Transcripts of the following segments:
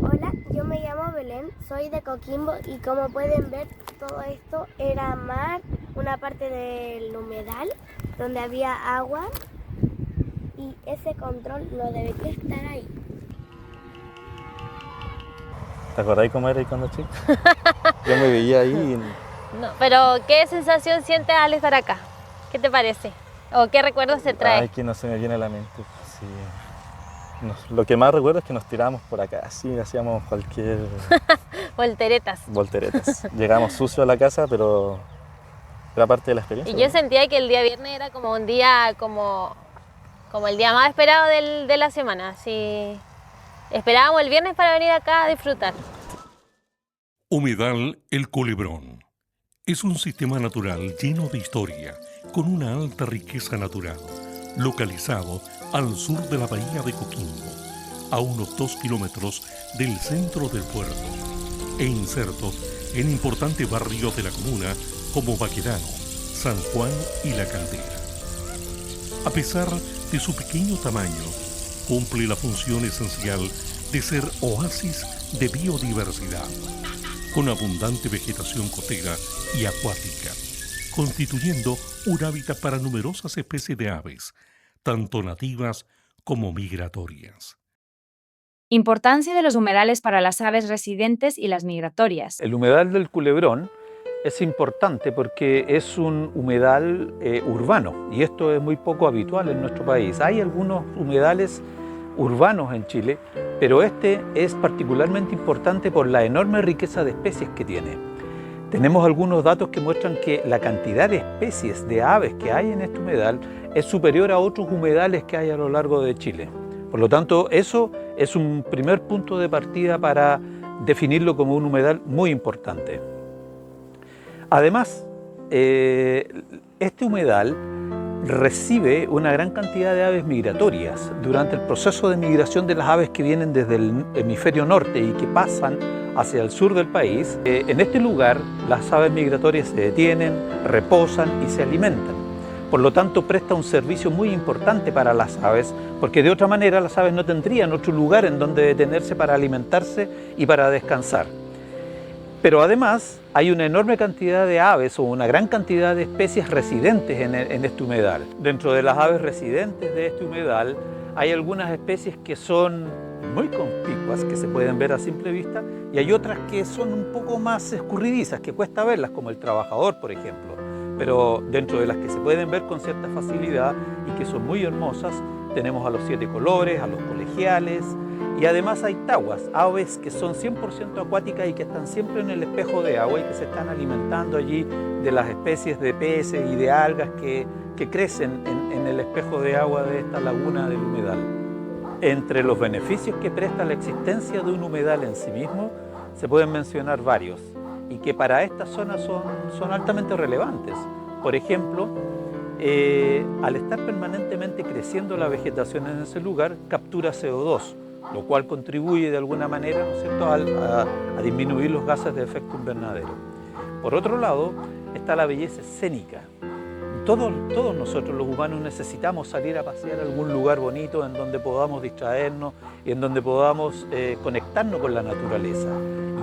Hola, yo me llamo Belén, soy de Coquimbo y como pueden ver todo esto era mar, una parte del humedal donde había agua y ese control no debería estar ahí. ¿Te acordáis cómo era ahí cuando chico? Yo me veía ahí y No, pero ¿qué sensación sientes al estar acá? ¿Qué te parece? ¿O qué recuerdos te trae? ay, que no se me viene a la mente. Sí. Lo que más recuerdo es que nos tirábamos por acá, así hacíamos cualquier Volteretas. volteretas. Llegábamos sucios a la casa, pero era parte de la experiencia. Y yo ¿no? sentía que el día viernes era como un día como el día más esperado de la semana. Así esperábamos el viernes para venir acá a disfrutar. Humedal El Culebrón es un sistema natural lleno de historia, con una alta riqueza natural, localizado al sur de la bahía de Coquimbo, a unos 2 kilómetros del centro del puerto, e inserto en importantes barrios de la comuna como Baquedano, San Juan y La Caldera. A pesar de su pequeño tamaño, cumple la función esencial de ser oasis de biodiversidad, con abundante vegetación costera y acuática, constituyendo un hábitat para numerosas especies de aves, tanto nativas como migratorias. Importancia de los humedales para las aves residentes y las migratorias. El humedal del Culebrón es importante porque es un humedal urbano y esto es muy poco habitual en nuestro país. Hay algunos humedales urbanos en Chile, pero este es particularmente importante por la enorme riqueza de especies que tiene. Tenemos algunos datos que muestran que la cantidad de especies de aves que hay en este humedal es superior a otros humedales que hay a lo largo de Chile. Por lo tanto, eso es un primer punto de partida para definirlo como un humedal muy importante. Además, este humedal recibe una gran cantidad de aves migratorias. Durante el proceso de migración de las aves que vienen desde el hemisferio norte y que pasan hacia el sur del país, en este lugar las aves migratorias se detienen, reposan y se alimentan. Por lo tanto, presta un servicio muy importante para las aves, porque de otra manera las aves no tendrían otro lugar en donde detenerse para alimentarse y para descansar. Pero además hay una enorme cantidad de aves o una gran cantidad de especies residentes en este humedal. Dentro de las aves residentes de este humedal hay algunas especies que son muy conspicuas, que se pueden ver a simple vista, y hay otras que son un poco más escurridizas, que cuesta verlas, como el trabajador, por ejemplo. Pero dentro de las que se pueden ver con cierta facilidad y que son muy hermosas, tenemos a los 7 colores, a los colegiales, y además hay tahuas, aves que son 100% acuáticas y que están siempre en el espejo de agua y que se están alimentando allí de las especies de peces y de algas que crecen en el espejo de agua de esta laguna del humedal. Entre los beneficios que presta la existencia de un humedal en sí mismo, se pueden mencionar varios y que para esta zona son altamente relevantes. Por ejemplo, al estar permanentemente creciendo la vegetación en ese lugar, captura CO2, lo cual contribuye de alguna manera, ¿no es cierto?, a disminuir los gases de efecto invernadero. Por otro lado, está la belleza escénica. Todos nosotros los humanos necesitamos salir a pasear a algún lugar bonito en donde podamos distraernos y en donde podamos conectarnos con la naturaleza.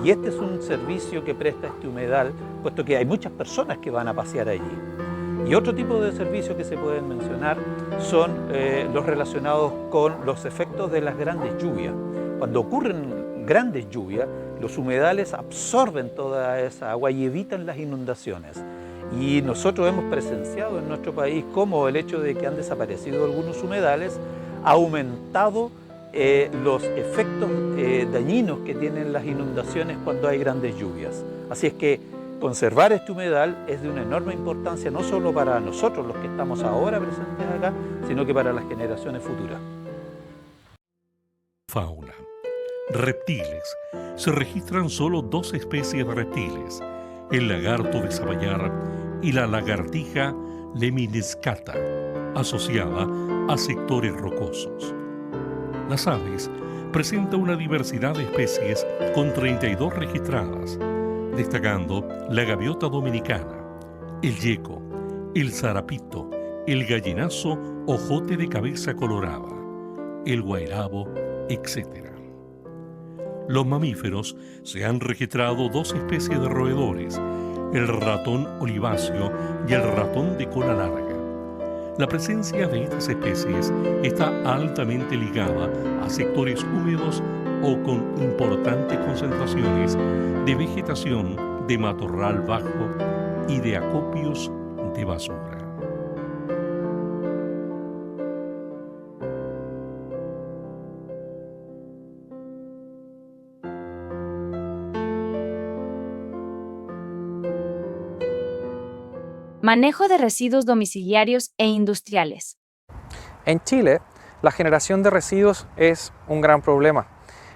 Y este es un servicio que presta este humedal, puesto que hay muchas personas que van a pasear allí. Y otro tipo de servicios que se pueden mencionar son los relacionados con los efectos de las grandes lluvias. Cuando ocurren grandes lluvias, los humedales absorben toda esa agua y evitan las inundaciones. Y nosotros hemos presenciado en nuestro país cómo el hecho de que han desaparecido algunos humedales ha aumentado los efectos dañinos que tienen las inundaciones cuando hay grandes lluvias. Así es que conservar este humedal es de una enorme importancia, no solo para nosotros los que estamos ahora presentes acá, sino que para las generaciones futuras. Fauna. Reptiles. Se registran solo 2 especies de reptiles, el lagarto de Sabayar y la lagartija lemniscata, asociada a sectores rocosos. Las aves presentan una diversidad de especies con 32 registradas, destacando la gaviota dominicana, el yeco, el zarapito, el gallinazo ojote de cabeza colorada, el guairabo, etc. Los mamíferos se han registrado 2 especies de roedores, el ratón oliváceo y el ratón de cola larga. La presencia de estas especies está altamente ligada a sectores húmedos o con importantes concentraciones de vegetación de matorral bajo y de acopios de basura. Manejo de residuos domiciliarios e industriales. En Chile, la generación de residuos es un gran problema.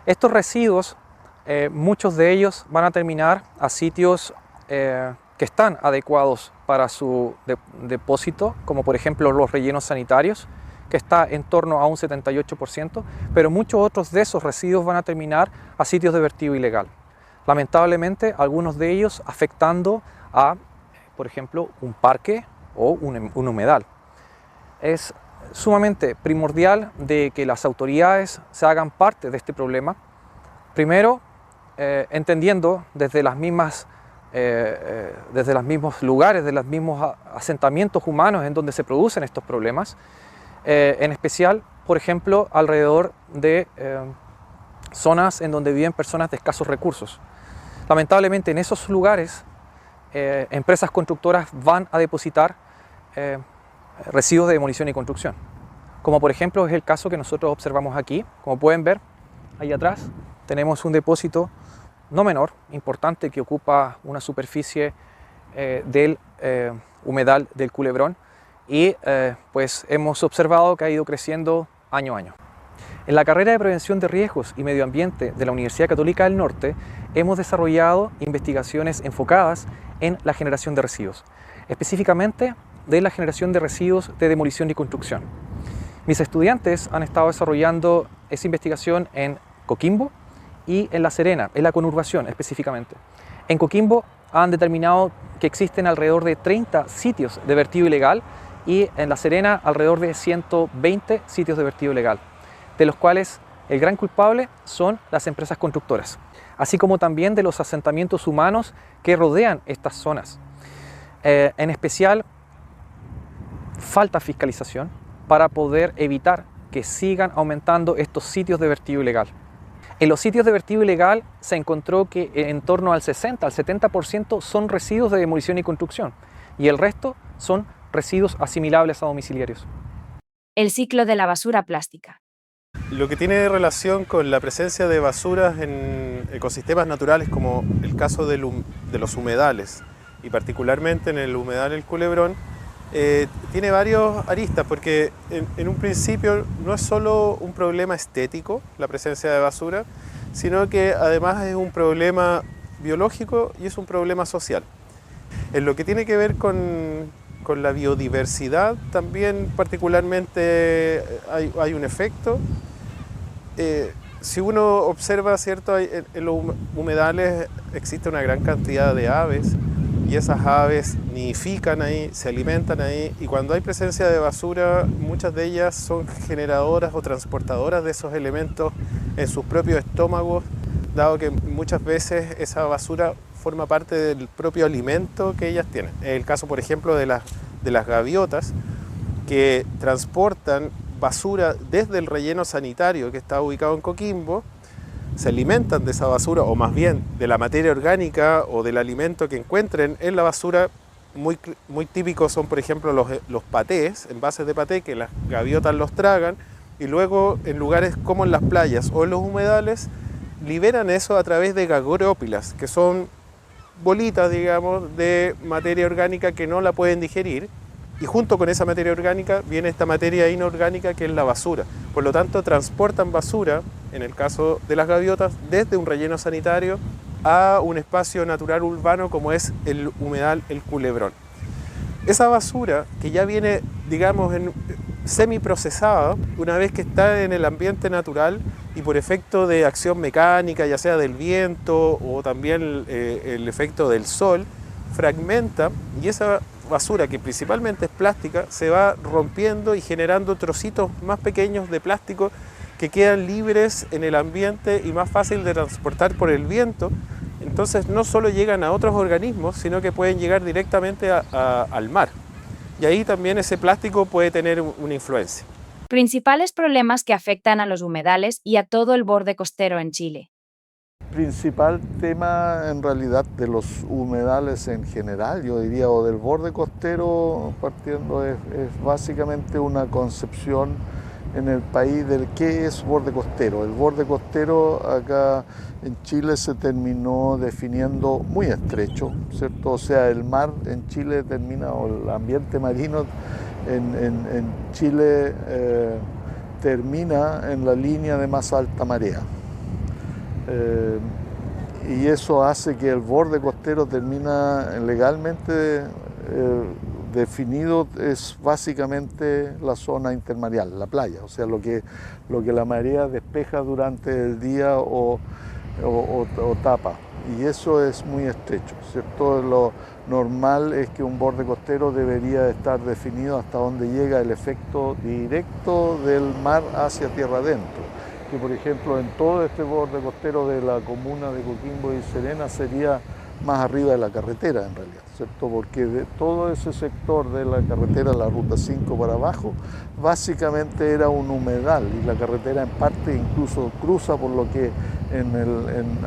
Estos residuos, muchos de ellos van a terminar a sitios que están adecuados para su depósito, como por ejemplo los rellenos sanitarios, que está en torno a un 78%, pero muchos otros de esos residuos van a terminar a sitios de vertido ilegal. Lamentablemente, algunos de ellos afectando a, por ejemplo, un parque o un humedal. Es sumamente primordial de que las autoridades se hagan parte de este problema. Primero, entendiendo desde los mismos lugares, de los mismos asentamientos humanos en donde se producen estos problemas, en especial, por ejemplo, alrededor de zonas en donde viven personas de escasos recursos. Lamentablemente, en esos lugares, empresas constructoras van a depositar residuos de demolición y construcción, como por ejemplo es el caso que nosotros observamos aquí. Como pueden ver, ahí atrás tenemos un depósito no menor, importante, que ocupa una superficie del humedal del Culebrón y pues hemos observado que ha ido creciendo año a año. En la carrera de Prevención de Riesgos y Medio Ambiente de la Universidad Católica del Norte hemos desarrollado investigaciones enfocadas en la generación de residuos, específicamente de la generación de residuos de demolición y construcción. Mis estudiantes han estado desarrollando esa investigación en Coquimbo y en La Serena, en la conurbación específicamente. En Coquimbo han determinado que existen alrededor de 30 sitios de vertido ilegal y en La Serena alrededor de 120 sitios de vertido ilegal, de los cuales el gran culpable son las empresas constructoras, así como también de los asentamientos humanos que rodean estas zonas. En especial, falta fiscalización para poder evitar que sigan aumentando estos sitios de vertido ilegal. En los sitios de vertido ilegal se encontró que en torno al 60 al 70% son residuos de demolición y construcción y el resto son residuos asimilables a domiciliarios. El ciclo de la basura plástica. Lo que tiene relación con la presencia de basuras en ecosistemas naturales, como el caso de los humedales, y particularmente en el humedal El Culebrón, tiene varios aristas, porque en un principio no es solo un problema estético la presencia de basura, sino que además es un problema biológico y es un problema social. En lo que tiene que ver con la biodiversidad, también particularmente hay un efecto. Si uno observa, ¿cierto?, en los humedales existe una gran cantidad de aves y esas aves nidifican ahí, se alimentan ahí, y cuando hay presencia de basura, muchas de ellas son generadoras o transportadoras de esos elementos en sus propios estómagos, dado que muchas veces esa basura forma parte del propio alimento que ellas tienen. Es el caso, por ejemplo, de las gaviotas, que transportan basura desde el relleno sanitario que está ubicado en Coquimbo, se alimentan de esa basura, o más bien de la materia orgánica o del alimento que encuentren en la basura. Muy típicos son, por ejemplo, los patés, envases de paté, que las gaviotas los tragan y luego en lugares como en las playas o en los humedales liberan eso a través de gagorópilas, que son bolitas, digamos, de materia orgánica que no la pueden digerir, y junto con esa materia orgánica viene esta materia inorgánica que es la basura. Por lo tanto, transportan basura, en el caso de las gaviotas, desde un relleno sanitario a un espacio natural urbano como es el humedal El Culebrón. Esa basura, que ya viene, digamos, semiprocesada, una vez que está en el ambiente natural y por efecto de acción mecánica, ya sea del viento o también el efecto del sol, fragmenta, y esa basura, que principalmente es plástica, se va rompiendo y generando trocitos más pequeños de plástico que quedan libres en el ambiente y más fácil de transportar por el viento. Entonces no solo llegan a otros organismos, sino que pueden llegar directamente al mar. Y ahí también ese plástico puede tener una influencia. Principales problemas que afectan a los humedales y a todo el borde costero en Chile. Principal tema en realidad de los humedales en general, yo diría, o del borde costero partiendo, es básicamente una concepción en el país del qué es borde costero. El borde costero acá en Chile se terminó definiendo muy estrecho, ¿cierto? O sea, el mar en Chile termina, o el ambiente marino en Chile termina en la línea de más alta marea. Y eso hace que el borde costero termina legalmente definido, es básicamente la zona intermareal, la playa, o sea, lo que la marea despeja durante el día o tapa, y eso es muy estrecho, ¿cierto? Lo normal es que un borde costero debería estar definido hasta donde llega el efecto directo del mar hacia tierra adentro, que por ejemplo en todo este borde costero de la comuna de Coquimbo y Serena sería más arriba de la carretera en realidad, ¿cierto? Porque de todo ese sector de la carretera, la ruta 5 para abajo, básicamente era un humedal, y la carretera en parte incluso cruza por lo que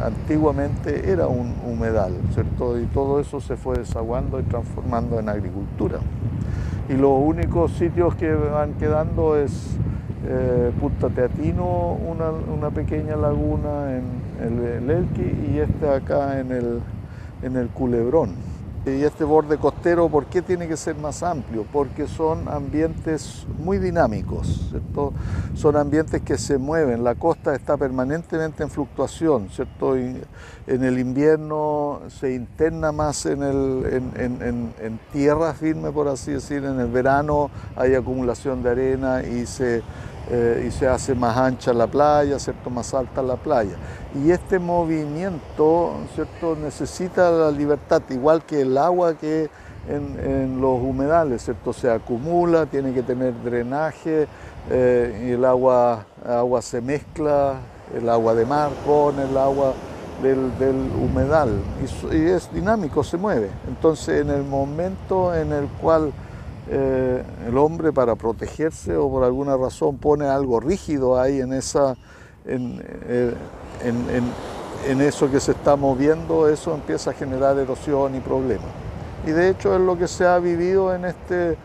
antiguamente era un humedal, ¿cierto? Y todo eso se fue desaguando y transformando en agricultura. Y los únicos sitios que van quedando es Punta Teatino, una pequeña laguna en el Elqui, y acá en el Culebrón. Y este borde costero, ¿por qué tiene que ser más amplio? Porque son ambientes muy dinámicos, ¿cierto? Son ambientes que se mueven, la costa está permanentemente en fluctuación, ¿cierto? Y en el invierno se interna más en tierra firme, por así decir. En el verano hay acumulación de arena y se hace más ancha la playa, ¿cierto? Más alta la playa. Y este movimiento, ¿cierto? Necesita la libertad, igual que el agua que en los humedales, ¿cierto? Se acumula, tiene que tener drenaje, y el agua se mezcla, el agua de mar con el agua del humedal, y es dinámico, se mueve. Entonces, en el momento en el cual el hombre, para protegerse o por alguna razón, pone algo rígido ahí en eso que se está moviendo, eso empieza a generar erosión y problemas. Y de hecho es lo que se ha vivido en este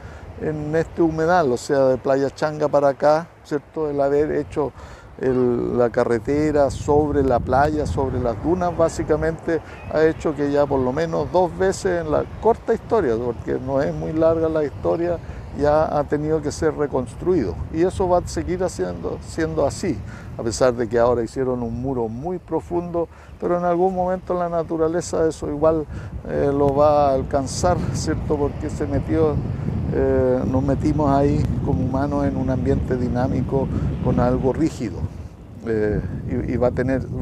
humedal, o sea, de Playa Changa para acá, ¿cierto? El haber hecho la carretera sobre la playa, sobre las dunas, básicamente ha hecho que ya por lo menos 2 veces en la corta historia, porque no es muy larga la historia, ya ha tenido que ser reconstruido. Y eso va a seguir siendo así, a pesar de que ahora hicieron un muro muy profundo, pero en algún momento la naturaleza eso igual lo va a alcanzar, ¿cierto? Porque nos metimos ahí como humanos en un ambiente dinámico con algo rígido, y va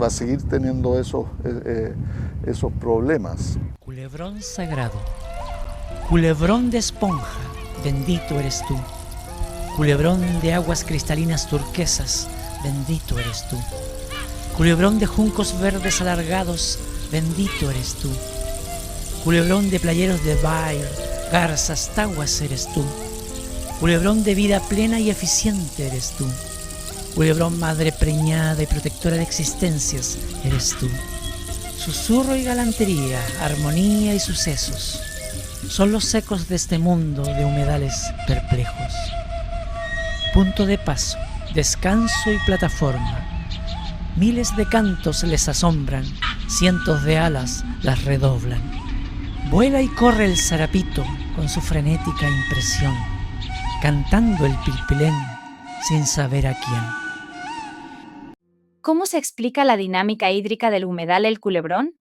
a seguir teniendo esos problemas. Culebrón sagrado, culebrón de esponja, bendito eres tú. Culebrón de aguas cristalinas turquesas, bendito eres tú. Culebrón de juncos verdes alargados, bendito eres tú. Culebrón de playeros de baile, garzas, taguas eres tú. Culebrón de vida plena y eficiente eres tú. Culebrón madre preñada y protectora de existencias eres tú. Susurro y galantería, armonía y sucesos son los ecos de este mundo de humedales perplejos. Punto de paso, descanso y plataforma. Miles de cantos les asombran, cientos de alas las redoblan. Vuela y corre el zarapito con su frenética impresión, cantando el pilpilén sin saber a quién. ¿Cómo se explica la dinámica hídrica del humedal El Culebrón?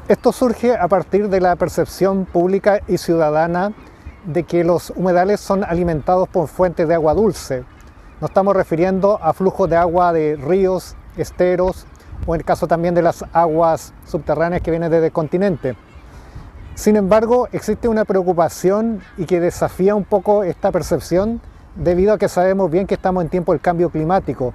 Esto surge a partir de la percepción pública y ciudadana de que los humedales son alimentados por fuentes de agua dulce. Nos estamos refiriendo a flujos de agua de ríos, esteros, o en el caso también de las aguas subterráneas que vienen desde el continente. Sin embargo, existe una preocupación y que desafía un poco esta percepción debido a que sabemos bien que estamos en tiempo del cambio climático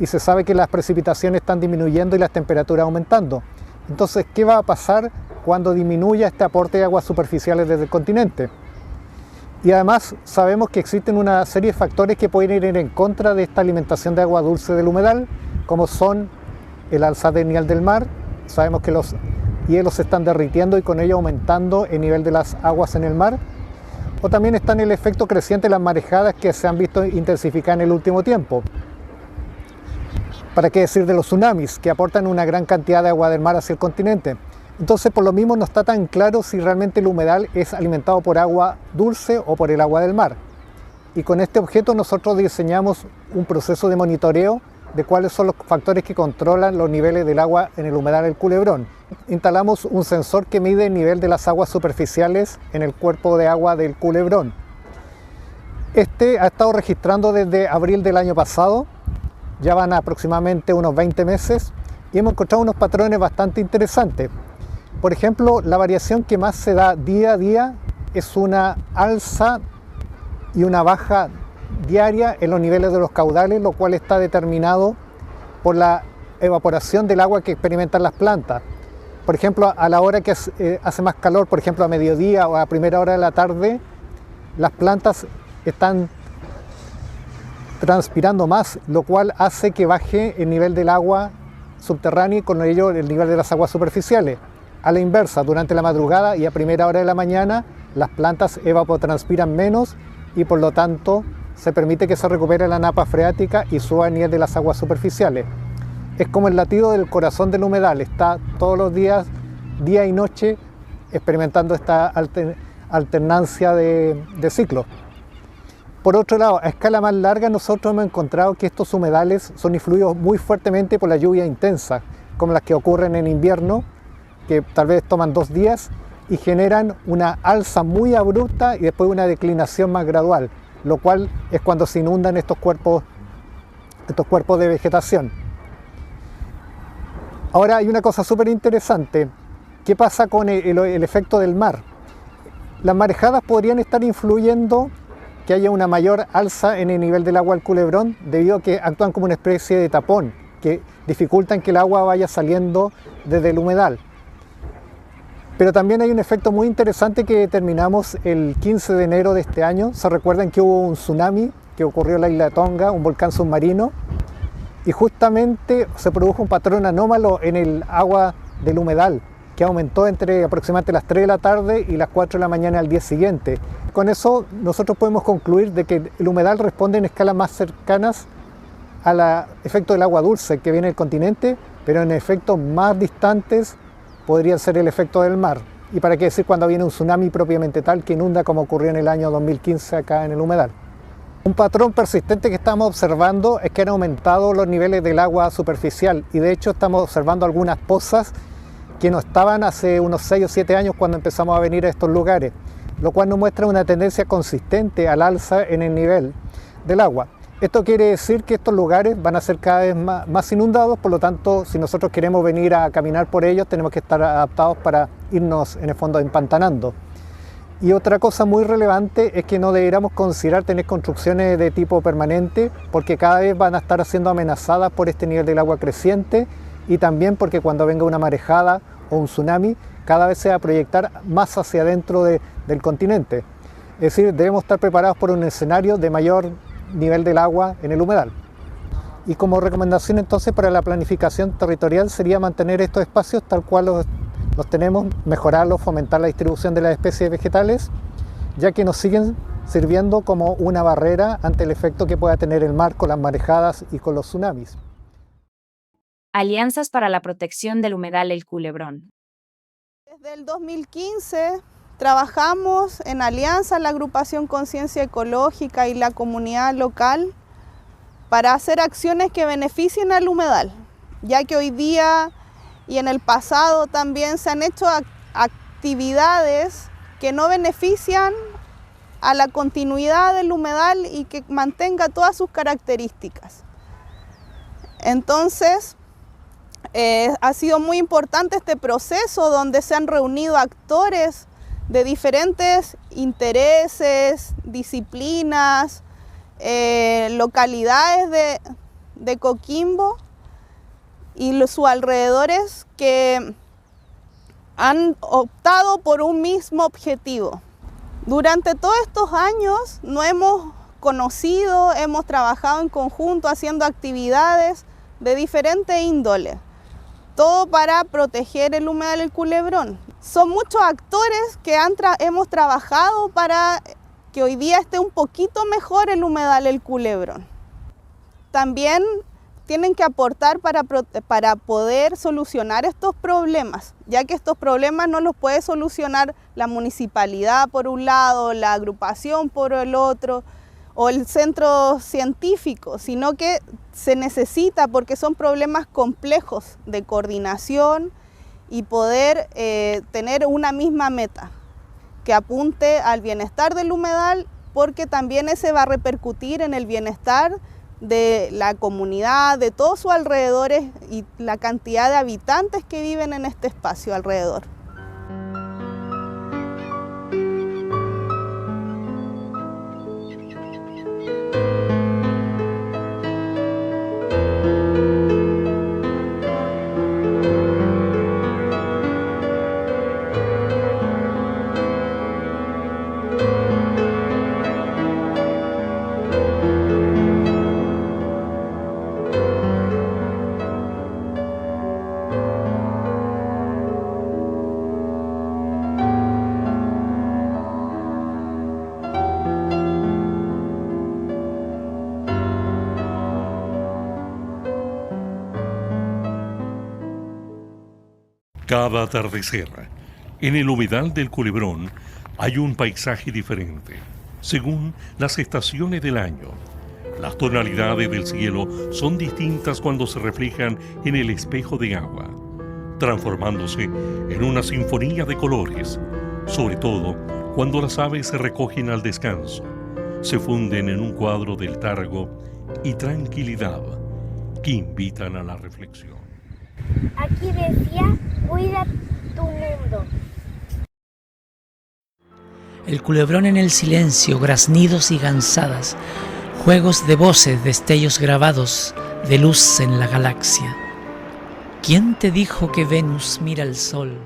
y se sabe que las precipitaciones están disminuyendo y las temperaturas aumentando. Entonces, ¿qué va a pasar cuando disminuya este aporte de aguas superficiales desde el continente? Y además sabemos que existen una serie de factores que pueden ir en contra de esta alimentación de agua dulce del humedal, como son el alza del nivel del mar. Sabemos que los hielos se están derritiendo y con ello aumentando el nivel de las aguas en el mar. O también está el efecto creciente de las marejadas que se han visto intensificar en el último tiempo. ¿Para qué decir de los tsunamis, que aportan una gran cantidad de agua del mar hacia el continente? Entonces, por lo mismo, no está tan claro si realmente el humedal es alimentado por agua dulce o por el agua del mar. Y con este objeto nosotros diseñamos un proceso de monitoreo de cuáles son los factores que controlan los niveles del agua en el humedal El Culebrón. Instalamos un sensor que mide el nivel de las aguas superficiales en el cuerpo de agua del Culebrón. Este ha estado registrando desde abril del año pasado, ya van aproximadamente unos 20 meses, y hemos encontrado unos patrones bastante interesantes. Por ejemplo, la variación que más se da día a día es una alza y una baja diaria en los niveles de los caudales, lo cual está determinado por la evaporación del agua que experimentan las plantas. Por ejemplo, a la hora que hace más calor, por ejemplo a mediodía o a primera hora de la tarde, las plantas están transpirando más, lo cual hace que baje el nivel del agua subterránea y con ello el nivel de las aguas superficiales. A la inversa, durante la madrugada y a primera hora de la mañana, las plantas evapotranspiran menos y por lo tanto se permite que se recupere la napa freática y suba el nivel de las aguas superficiales. Es como el latido del corazón del humedal, está todos los días, día y noche, experimentando esta alternancia de ciclos. Por otro lado, a escala más larga nosotros hemos encontrado que estos humedales son influidos muy fuertemente por la lluvia intensa, como las que ocurren en invierno, que tal vez toman 2 días y generan una alza muy abrupta y después una declinación más gradual, lo cual es cuando se inundan estos cuerpos de vegetación. Ahora hay una cosa súper interesante. ¿Qué pasa con el efecto del mar? Las marejadas podrían estar influyendo que haya una mayor alza en el nivel del agua del Culebrón debido a que actúan como una especie de tapón que dificultan que el agua vaya saliendo desde el humedal. Pero también hay un efecto muy interesante que determinamos el 15 de enero de este año. Se recuerdan que hubo un tsunami que ocurrió en la isla de Tonga, un volcán submarino, y justamente se produjo un patrón anómalo en el agua del humedal que aumentó entre aproximadamente las 3 de la tarde y las 4 de la mañana al día siguiente. Con eso nosotros podemos concluir de que el humedal responde en escalas más cercanas al efecto del agua dulce que viene del continente, pero en efectos más distantes podría ser el efecto del mar. Y para qué decir cuando viene un tsunami propiamente tal que inunda como ocurrió en el año 2015 acá en el humedal. Un patrón persistente que estamos observando es que han aumentado los niveles del agua superficial y de hecho estamos observando algunas pozas que no estaban hace unos 6 o 7 años cuando empezamos a venir a estos lugares, lo cual nos muestra una tendencia consistente al alza en el nivel del agua. Esto quiere decir que estos lugares van a ser cada vez más inundados, por lo tanto, si nosotros queremos venir a caminar por ellos, tenemos que estar adaptados para irnos, en el fondo, empantanando. Y otra cosa muy relevante es que no deberíamos considerar tener construcciones de tipo permanente, porque cada vez van a estar siendo amenazadas por este nivel del agua creciente y también porque cuando venga una marejada o un tsunami, cada vez se va a proyectar más hacia adentro del continente. Es decir, debemos estar preparados por un escenario de mayor nivel del agua en el humedal. Y como recomendación entonces para la planificación territorial sería mantener estos espacios tal cual los tenemos, mejorarlos, fomentar la distribución de las especies vegetales, ya que nos siguen sirviendo como una barrera ante el efecto que pueda tener el mar con las marejadas y con los tsunamis. Alianzas para la protección del humedal El Culebrón. Desde el 2015 trabajamos en alianza la agrupación Conciencia Ecológica y la comunidad local para hacer acciones que beneficien al humedal, ya que hoy día y en el pasado también se han hecho actividades que no benefician a la continuidad del humedal y que mantenga todas sus características. Entonces, ha sido muy importante este proceso donde se han reunido actores de diferentes intereses, disciplinas, localidades de Coquimbo y sus alrededores que han optado por un mismo objetivo. Durante todos estos años nos hemos conocido, hemos trabajado en conjunto haciendo actividades de diferente índole, todo para proteger el humedal El Culebrón. Son muchos actores que hemos trabajado para que hoy día esté un poquito mejor el humedal El Culebrón. También tienen que aportar para poder solucionar estos problemas, ya que estos problemas no los puede solucionar la municipalidad por un lado, la agrupación por el otro, o el centro científico, sino que se necesita porque son problemas complejos de coordinación y poder tener una misma meta que apunte al bienestar del humedal, porque también ese va a repercutir en el bienestar de la comunidad, de todos sus alrededores y la cantidad de habitantes que viven en este espacio alrededor. Cada atardecer, en el humedal del Culebrón, hay un paisaje diferente, según las estaciones del año. Las tonalidades del cielo son distintas cuando se reflejan en el espejo de agua, transformándose en una sinfonía de colores, sobre todo cuando las aves se recogen al descanso, se funden en un cuadro de letargo y tranquilidad que invitan a la reflexión. Aquí decía, cuida tu mundo. El Culebrón en el silencio, graznidos y gansadas, juegos de voces, destellos grabados de luz en la galaxia. ¿Quién te dijo que Venus mira el sol?